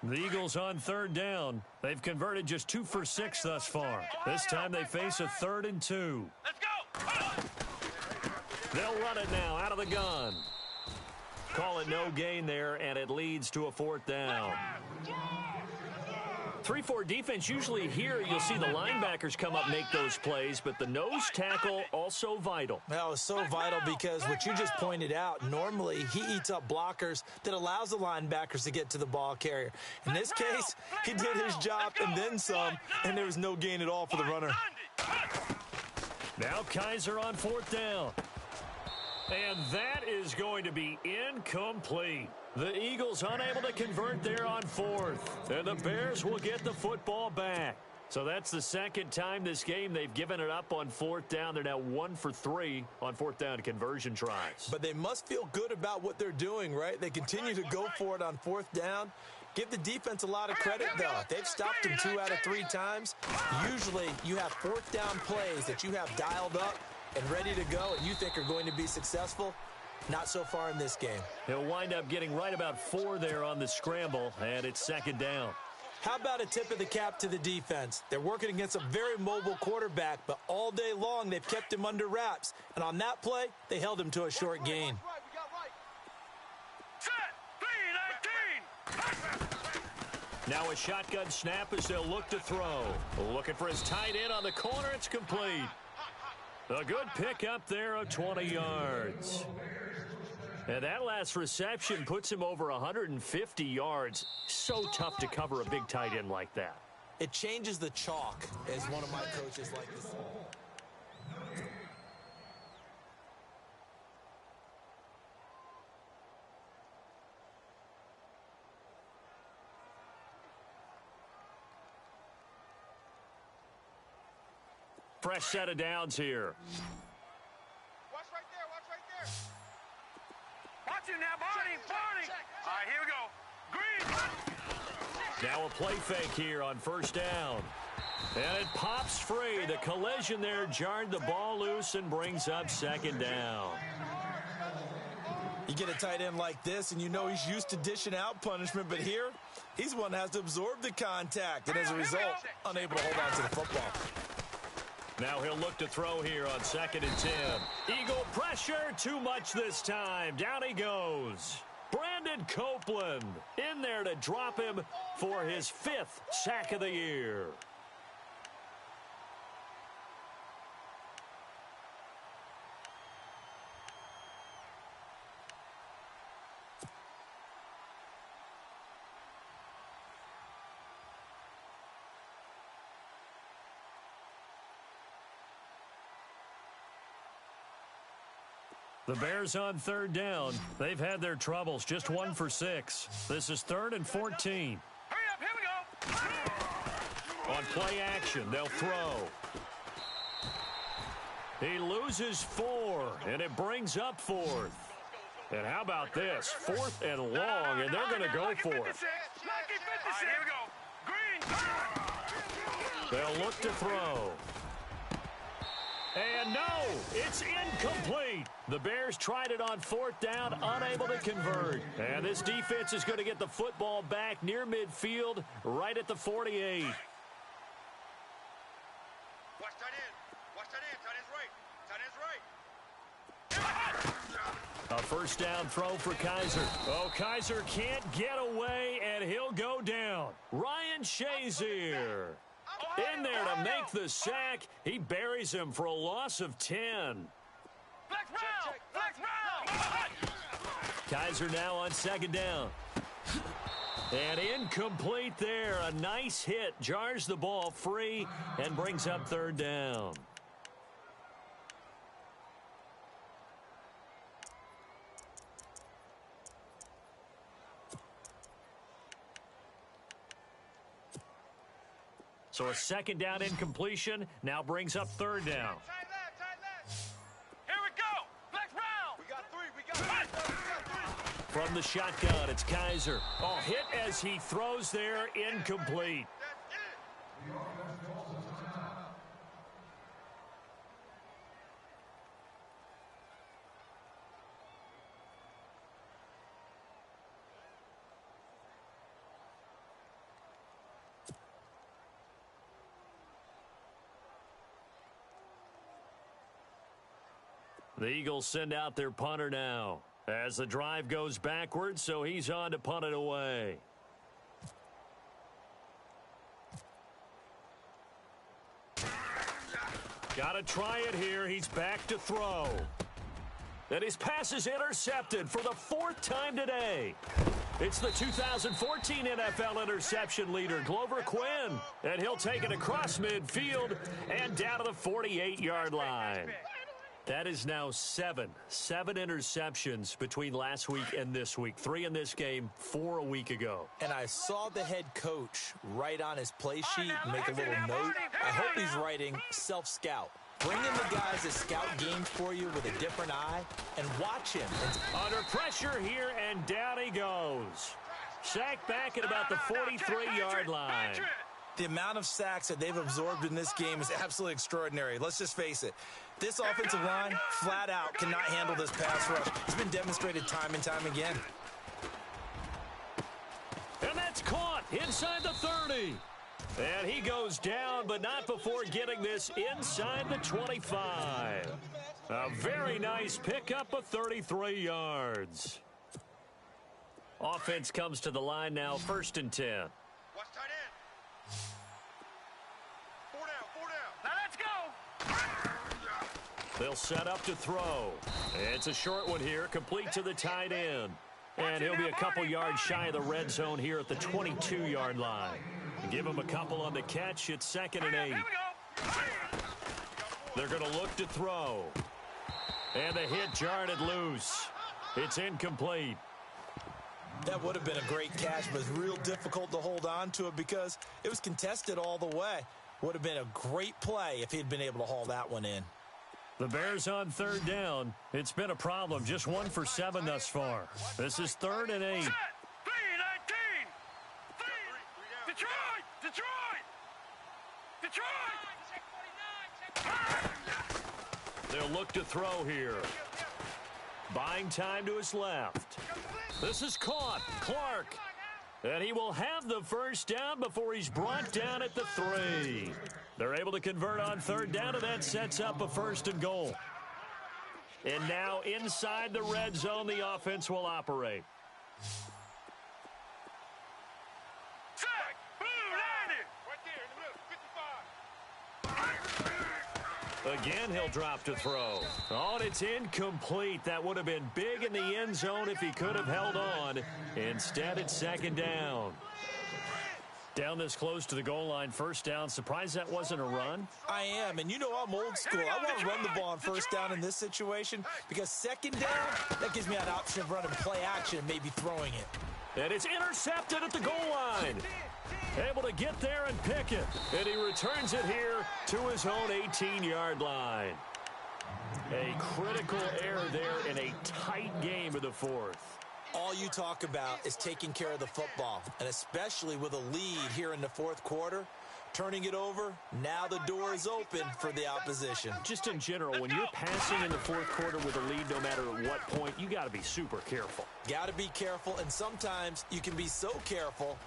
The Eagles on third down. They've converted just 2 for 6 thus far. This time they face a 3rd and 2. Let's go. They'll run it now out of the gun. Call it no gain there, and it leads to a 4th down. 3-4 defense, usually here you'll see the linebackers come up, make those plays, but the nose tackle also vital. Well, it's so vital because what you just pointed out, normally he eats up blockers that allows the linebackers to get to the ball carrier. In this case, he did his job and then some, and there was no gain at all for the runner. Now Kaiser on 4th down. And that is going to be incomplete. The Eagles unable to convert there on 4th. And the Bears will get the football back. So that's the second time this game they've given it up on 4th down. They're now 1 for 3 on 4th down conversion tries. But they must feel good about what they're doing, right? They continue to go for it on 4th down. Give the defense a lot of credit, though. They've stopped them 2 out of 3 times. Usually you have 4th down plays that you have dialed up and ready to go and you think are going to be successful. Not so far in this game. He'll wind up getting right about 4 there on the scramble, and it's second down. How about a tip of the cap to the defense? They're working against a very mobile quarterback, but all day long they've kept him under wraps. And on that play, they held him to a short gain. Set. 3-19. Now a shotgun snap as they'll look to throw. Looking for his tight end on the corner. It's complete. A good pickup there of 20 yards. And that last reception puts him over 150 yards. So tough to cover a big tight end like that. It changes the chalk, as one of my coaches like to say. Fresh set of downs here. Watch right there. Watch it now, Barney. All right, here we go. Green. Now a play fake here on 1st down. And it pops free. The collision there jarred the ball loose and brings up 2nd down. You get a tight end like this, and you know he's used to dishing out punishment, but here, he's one that has to absorb the contact, and as a result, unable to hold on to the football. Now he'll look to throw here on 2nd and 10. Eagle pressure, too much this time. Down he goes. Brandon Copeland in there to drop him for his 5th sack of the year. The Bears on 3rd down. They've had their troubles, just 1 for 6. This is 3rd and 14. Hurry up, here we go. On play action, they'll throw. He loses 4, and it brings up 4th. And how about this? 4th and long, and they're going to go for it. Here we go. Green. They'll look to throw. And no, it's incomplete. The Bears tried it on 4th down, unable to convert. And this defense is going to get the football back near midfield, right at the 48. Watch tight end. Tight end's right. A 1st down throw for Kaiser. Oh, Kaiser can't get away, and he'll go down. Ryan Shazier in there to make the sack. He buries him for a loss of 10. Flex round. Kaiser now on second down. And incomplete there. A nice hit. Jars the ball free and brings up third down. So a second down incompletion now brings up third down. Tight left. Here we go. Flex round. We got three. From the shotgun, it's Kaiser. Oh, hit as he throws there, incomplete. The Eagles send out their punter now as the drive goes backwards, so he's on to punt it away. Got to try it here. He's back to throw. And his pass is intercepted for the fourth time today. It's the 2014 NFL interception leader, Glover Quinn. And he'll take it across midfield and down to the 48-yard line. That is now seven interceptions between last week and this week. 3 in this game, 4 a week ago. And I saw the head coach write on his play sheet, make a little note. I hope he's writing self-scout. Bring in the guys that scout games for you with a different eye and watch him. Under pressure here, and down he goes. Sacked back at about the 43-yard line. The amount of sacks that they've absorbed in this game is absolutely extraordinary. Let's just face it. This offensive line, flat out, cannot handle this pass rush. It's been demonstrated time and time again. And that's caught inside the 30. And he goes down, but not before getting this inside the 25. A very nice pickup of 33 yards. Offense comes to the line now, 1st and 10. Watch tight end. 4 down. Now let's go. They'll set up to throw. It's a short one here, complete to the tight end. And he'll be a couple yards shy of the red zone here at the 22-yard line. Give him a couple on the catch. It's 2nd and 8. They're going to look to throw. And the hit jarred it loose. It's incomplete. That would have been a great catch, but it's real difficult to hold on to it because it was contested all the way. Would have been a great play if he'd been able to haul that one in. The Bears on 3rd down. It's been a problem. Just 1 for 7 thus far. This is 3rd and 8. 3-19. Detroit. They'll look to throw here. Buying time to his left. This is caught. Clark. And he will have the first down before he's brought down at the 3. They're able to convert on 3rd down, and that sets up a 1st and goal. And now inside the red zone, the offense will operate. Again, he'll drop to throw. Oh, and it's incomplete. That would have been big in the end zone if he could have held on. Instead, it's 2nd down. Down this close to the goal line, 1st down. Surprised that wasn't a run? I am, and you know I'm old school. I want to run the ball on 1st down in this situation because 2nd down, that gives me an option of running play action and maybe throwing it. And it's intercepted at the goal line. Able to get there and pick it. And he returns it here to his own 18-yard line. A critical error there in a tight game of the 4th. All you talk about is taking care of the football, and especially with a lead here in the 4th quarter, turning it over, now the door is open for the opposition. Just in general, when you're passing in the 4th quarter with a lead, no matter at what point, you got to be super careful. Got to be careful, and sometimes you can be so careful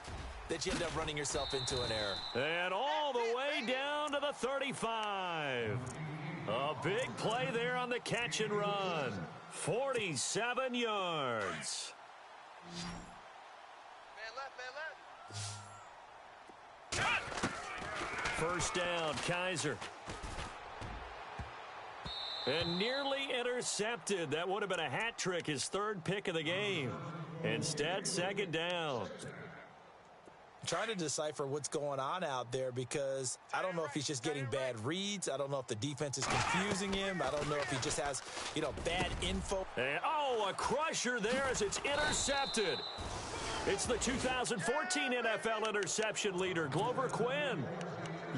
that you end up running yourself into an error. And all the way down to the 35. A big play there on the catch and run. 47 yards. Man left. 1st down, Kaiser. And nearly intercepted. That would have been a hat trick, his third pick of the game. Instead, second down. Trying to decipher what's going on out there because I don't know if he's just getting bad reads. I don't know if the defense is confusing him. I don't know if he just has, bad info. And, a crusher there as it's intercepted. It's the 2014 NFL interception leader, Glover Quinn.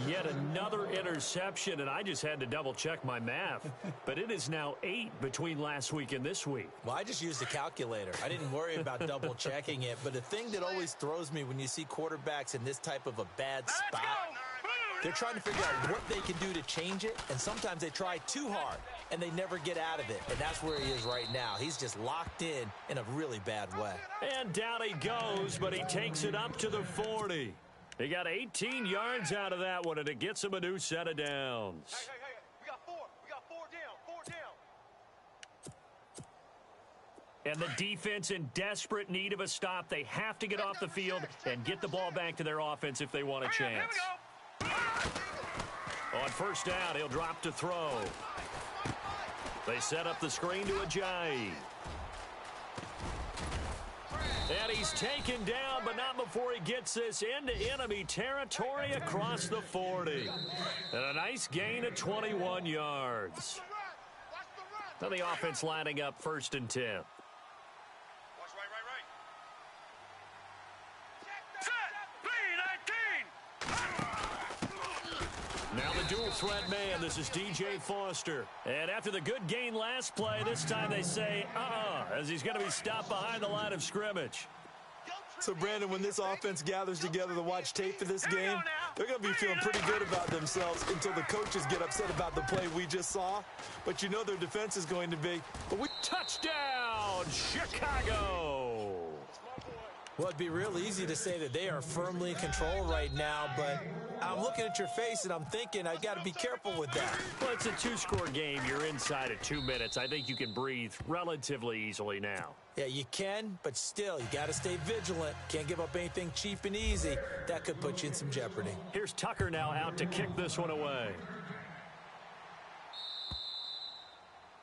Yet another interception, and I just had to double-check my math. But it is now 8 between last week and this week. Well, I just used a calculator. I didn't worry about double-checking it. But the thing that always throws me when you see quarterbacks in this type of a bad spot, they're trying to figure out what they can do to change it, and sometimes they try too hard, and they never get out of it. And that's where he is right now. He's just locked in a really bad way. And down he goes, but he takes it up to the 40. He got 18 yards out of that one, and it gets him a new set of downs. Hey, we got 4. We got 4 down. And the defense in desperate need of a stop. They have to get off the field and get the ball back to their offense if they want a chance. On first down, he'll drop to throw. They set up the screen to Ajayi. And he's taken down, but not before he gets this into enemy territory across the 40. And a nice gain of 21 yards. Now the offense lining up 1st and 10. Watch right. Set. B19. Now the dual threat man. This is DJ Foster. And after the good gain last play, this time they say, as he's going to be stopped behind the line of scrimmage. So, Brandon, when this offense gathers together to watch tape for this game, they're going to be feeling pretty good about themselves until the coaches get upset about the play we just saw. But you know their defense is going to be. Touchdown, Chicago! Well, it'd be real easy to say that they are firmly in control right now, but I'm looking at your face and I'm thinking I've got to be careful with that. Well, it's a 2-score game. You're inside at 2 minutes. I think you can breathe relatively easily now. Yeah, you can, but still, you got to stay vigilant. Can't give up anything cheap and easy. That could put you in some jeopardy. Here's Tucker now out to kick this one away.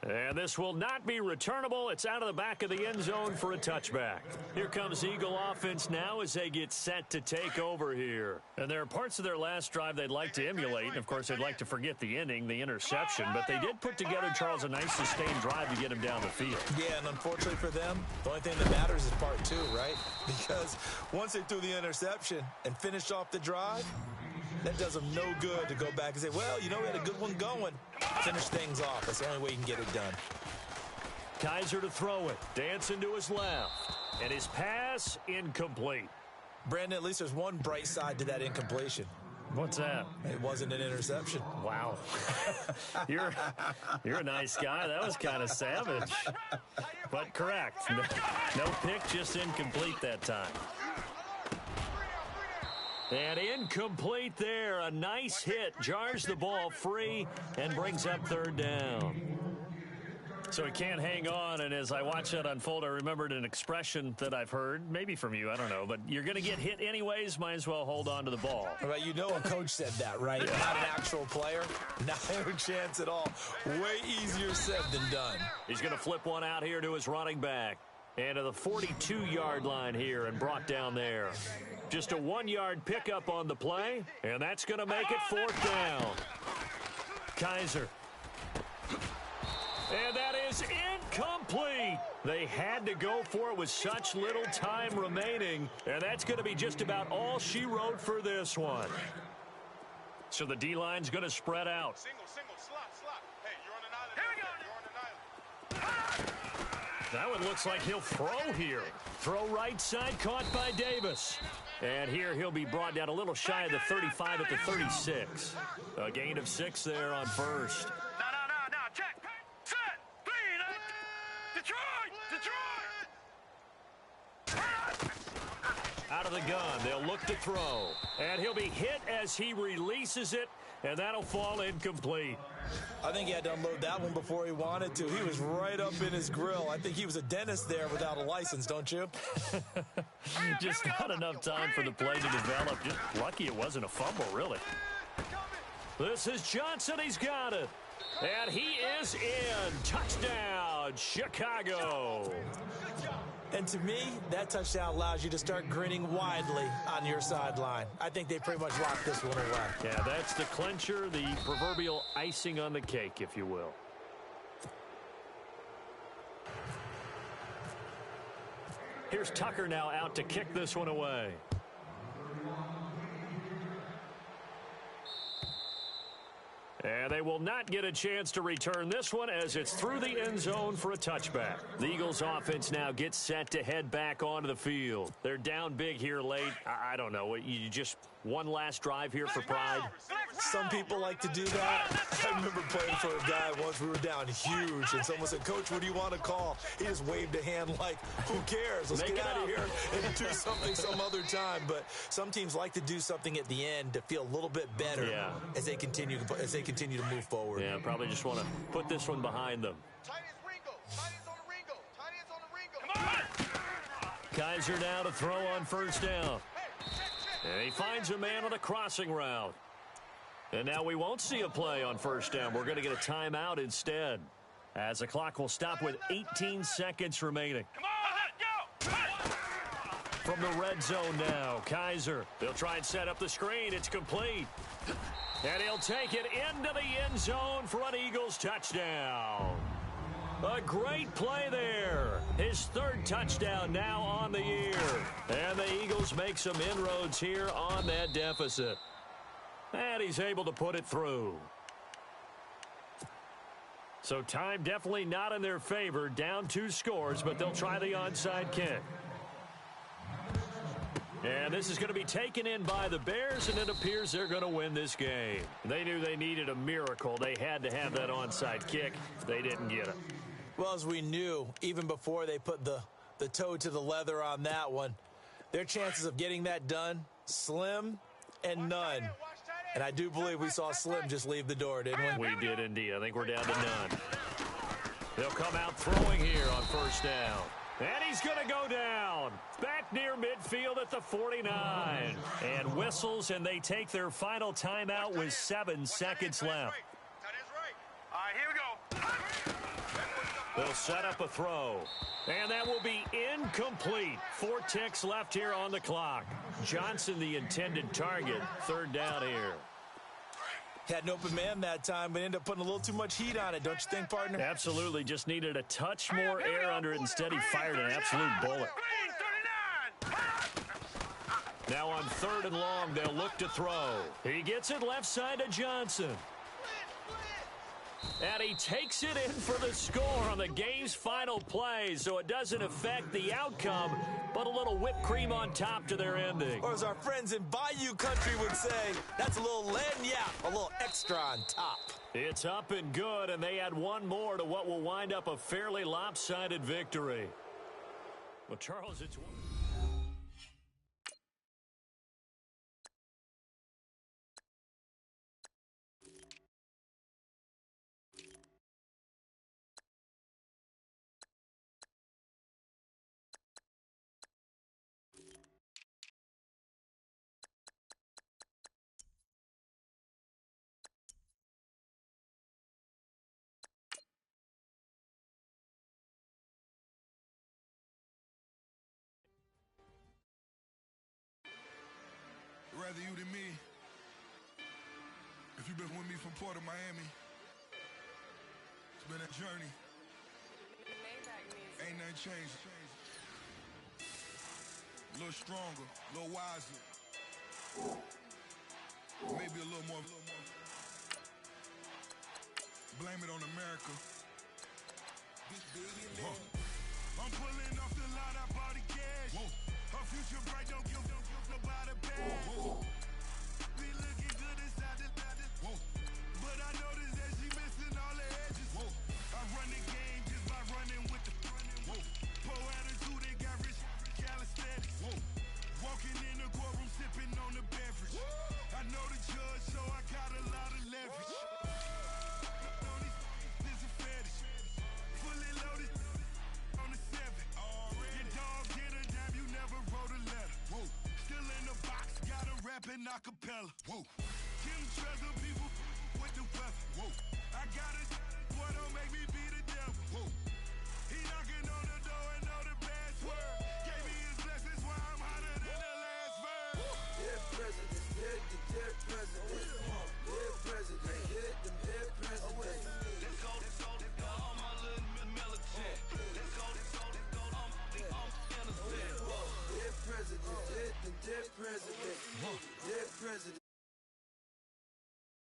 And this will not be returnable. It's out of the back of the end zone for a touchback. Here comes Eagle offense now as they get set to take over here. And there are parts of their last drive they'd like to emulate. And, of course, they'd like to forget the ending, the interception. But they did put together, Charles, a nice sustained drive to get him down the field. Yeah, and unfortunately for them, the only thing that matters is part 2, right? Because once they threw the interception and finished off the drive, that does them no good to go back and say, well, we had a good one going. Finish things off. That's the only way you can get it done. Kaiser to throw it. Dancing to his left. And his pass incomplete. Brandon, at least there's one bright side to that incompletion. What's that? It wasn't an interception. Wow. You're a nice guy. That was kind of savage. But correct. No pick, just incomplete that time. And incomplete there. A nice hit. Jars the ball free and brings up 3rd down. So he can't hang on, and as I watch that unfold, I remembered an expression that I've heard, maybe from you, I don't know, but you're going to get hit anyways, might as well hold on to the ball. Right, a coach said that, right? Yeah. Not an actual player. Not a chance at all. Way easier said than done. He's going to flip one out here to his running back. And to the 42-yard line here and brought down there. Just a 1-yard pickup on the play, and that's going to make it 4th down. Kaiser. And that is incomplete. They had to go for it with such little time remaining, and that's going to be just about all she wrote for this one. So the D-line's going to spread out. Single, slot. Hey, you're on an island. Here we go. You're on an island. That one looks like he'll throw here. Throw right side, caught by Davis. And here he'll be brought down a little shy of the 35 at the 36. A gain of 6 there on first. No. Check. Set. Detroit. Out of the gun, they'll look to throw. And he'll be hit as he releases it, and that'll fall incomplete. I think he had to unload that one before he wanted to. He was right up in his grill. I think he was a dentist there without a license, don't you? Just not enough time for the play to develop. Just lucky it wasn't a fumble, really. This is Johnson. He's got it. And he is in. Touchdown, Chicago. And to me, that touchdown allows you to start grinning widely on your sideline. I think they pretty much locked this one away. Yeah, that's the clincher, the proverbial icing on the cake, if you will. Here's Tucker now out to kick this one away. And they will not get a chance to return this one as it's through the end zone for a touchback. The Eagles offense now gets set to head back onto the field. They're down big here late. I don't know. You just one last drive here for pride. Some people like to do that. I remember playing for a guy once. We were down huge, and someone said, "Coach, what do you want to call?" He just waved a hand like, "Who cares? Let's get out of here and do something some other time." But some teams like to do something at the end to feel a little bit better as they continue to move forward. Yeah, probably just want to put this one behind them. Tight ends Ringo. Tight ends on the Ringo. Tight ends on the Ringo. Come on! Kaiser now to throw on first down. And he finds a man on the crossing route. And now we won't see a play on first down. We're going to get a timeout instead, as the clock will stop with 18 seconds remaining. Come on, let's go! From the red zone now, Kaiser. They'll try and set up the screen. It's complete. And he'll take it into the end zone for an Eagles touchdown. A great play there. His third touchdown now on the year. And the Eagles make some inroads here on that deficit. And he's able to put it through. So time definitely not in their favor. Down 2 scores, but they'll try the onside kick. And this is going to be taken in by the Bears, and it appears they're going to win this game. They knew they needed a miracle. They had to have that onside kick. They didn't get it. Well, as we knew, even before they put the toe to the leather on that one, their chances of getting that done, slim and none. And I do believe we saw Slim just leave the door, didn't we? We did indeed. I think we're down to none. They'll come out throwing here on first down. And he's going to go down. Back near midfield at the 49. And whistles, and they take their final timeout with 7 seconds left. All right, here we go. They'll set up a throw. And that will be incomplete. 4 ticks left here on the clock. Johnson, the intended target. Third down here. Had an open man that time, but ended up putting a little too much heat on it, don't you think, partner? Absolutely. Just needed a touch more air under it. Instead, he fired an absolute bullet. Now on 3rd and long, they'll look to throw. He gets it left side to Johnson. And he takes it in for the score on the game's final play, so it doesn't affect the outcome, but a little whipped cream on top to their ending. Or as our friends in Bayou Country would say, that's a little lagniappe, a little extra on top. It's up and good, and they add one more to what will wind up a fairly lopsided victory. Well, Charles, it's... Rather you than me. If you've been with me from Port of Miami, it's been a journey. Ain't nothing changed. A little stronger, a little wiser. Maybe a little more. Blame it on America. I'm pulling off the line, I bought the cash. Her future bright, don't give nobody bad. Be looking good inside the but I noticed that she missing all the edges. I run the game just by running with the poor attitude, they got rich calisthenics. Walking in the courtroom, sipping on the beverage. I know the judge, so I got a lot of leverage. This is a fetish. Fully loaded on the 7. Your dog get a dime, you never wrote a letter. Still in the box, got a rapping acapella. Kim Trezor, people